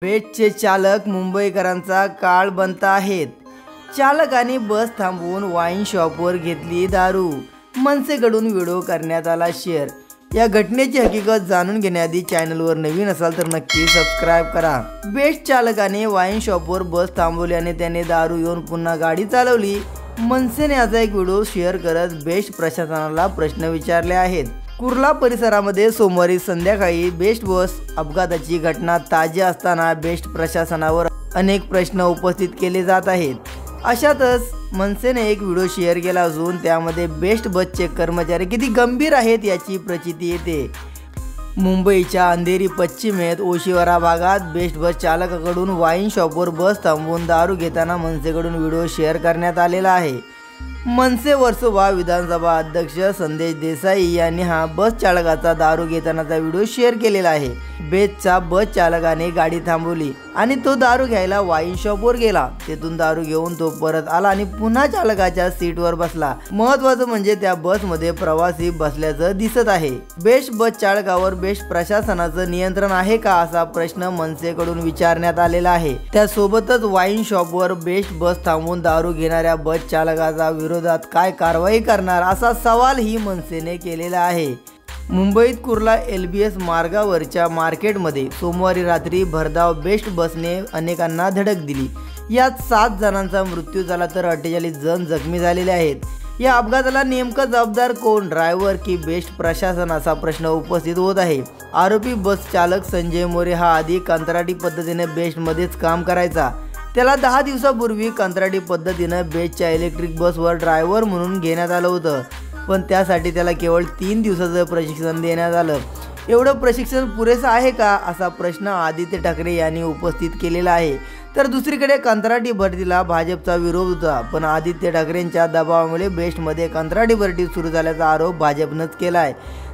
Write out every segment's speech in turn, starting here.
बेस्टचे चालक मुंबईकरांचा काळ बनत आहेत। चालकाने बस थांबवून वाईन शॉपवर घेतली दारू, मनसेकडून व्हिडिओ करण्यात आला शेअर। या घटनेची हकीकत जाणून घेण्याआधी चॅनलवर नवीन असाल तर नक्की सबस्क्राइब करा। बेस्ट चालकाने वाईन शॉपवर बस थांबवल्याने त्याने दारू घेऊन पुन्हा गाडी चालवली। मनसेने असा एक व्हिडिओ शेअर करत बेस्ट प्रशासनाला प्रश्न विचारले आहेत। कुर्ला परिसरामध्ये सोमवारी संध्याकाळी बेस्ट बस अपघाताची घटना ताजी असताना बेस्ट प्रशासनावर अनेक प्रश्न उपस्थित केले जात आहेत। अशातच मनसेने एक व्हिडिओ शेअर केला असून त्यामध्ये बेस्ट बसचे कर्मचारी किती गंभीर आहेत याची प्रचिती येते। मुंबईच्या अंधेरी पश्चिमेत ओशिवरा भागात बेस्ट बस चालकाकडून वाईन शॉपवर बस थांबवून दारू घेताना मनसेकडून व्हिडिओ शेअर करण्यात आलेला आहे। मनसे वर्सोवा विधानसभा अध्यक्ष संदेश देसाई यांनी हा बस चालकाचा दारू घेतानाचा व्हिडिओ शेअर केलेला आहे। बेस्टचा बस चालकाने गाडी थांबवली आणि तो दारू घ्यायला वाईन शॉपवर गेला। तेथून दारू घेऊन तो परत आला आणि पुन्हा चालकाच्या सीटवर बसला। महत्त्वाचं म्हणजे त्या बसमध्ये प्रवासी बसल्याचं दिसत आहे। बेस्ट बस चालकावर बेस्ट प्रशासनाचं नियंत्रण आहे का असा प्रश्न मनसेकडून विचारण्यात आलेला आहे। त्यासोबतच वाईन शॉपवर बेस्ट बस थांबवून दारू घेणाऱ्या बस चालकाचा विरोधात काय कारवाई करणार असा सवाल ही मनसेने केलेला आहे। मुंबईत कुर्ला LBS मार्गावरच्या मार्केटमध्ये सोमवारी रात्री भरधाव बेस्ट बसने अनेकांना धडक दिली। यात 7 जणांचा मृत्यू झाला तर 48 जण जखमी झालेले आहेत। या अपघाताला नेमका जबाबदार कोण, ड्रायव्हर की बेस्ट प्रशासन असा प्रश्न उपस्थित होत आहे। आरोपी बस चालक संजय मोरे हा आधी कंत्राटी पद्धतीने बेस्टमध्येच काम करायचा। त्याला 10 दिवसापूर्वी कंत्राटी पद्धतीने बेस्टच्या इलेक्ट्रिक बसवर ड्रायव्हर म्हणून घेण्यात आलं होतं, पण त्यासाठी त्याला केवळ 3 दिवसाचं प्रशिक्षण देण्यात आलं। एवढं प्रशिक्षण पुरेसं आहे का असा प्रश्न आदित्य ठाकरे यांनी उपस्थित केलेला आहे। तर दुसरीकडे कंत्राटी भरतीला भाजपचा विरोध होता, पण आदित्य ठाकरेंच्या दबावामुळे बेस्टमध्ये कंत्राटी भरती सुरू झाल्याचा आरोप भाजपनंच केला आहे।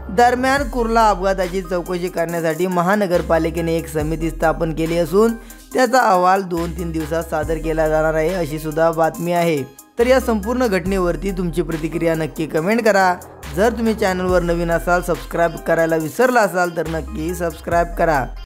दरम्यान कुर्ला अपघाताची चौकशी करण्यासाठी महानगरपालिकेने एक समिती स्थापन केली असून त्याचा अहवाल 2-3 दिवसात सादर केला जाणार आहे अशी सुद्धा बातमी आहे। तर या संपूर्ण घटनेवरती तुमची प्रतिक्रिया नक्की कमेंट करा। जर तुम्ही चॅनलवर नवीन असाल, सबस्क्राइब करायला विसरला असाल तर नक्की सबस्क्राइब करा।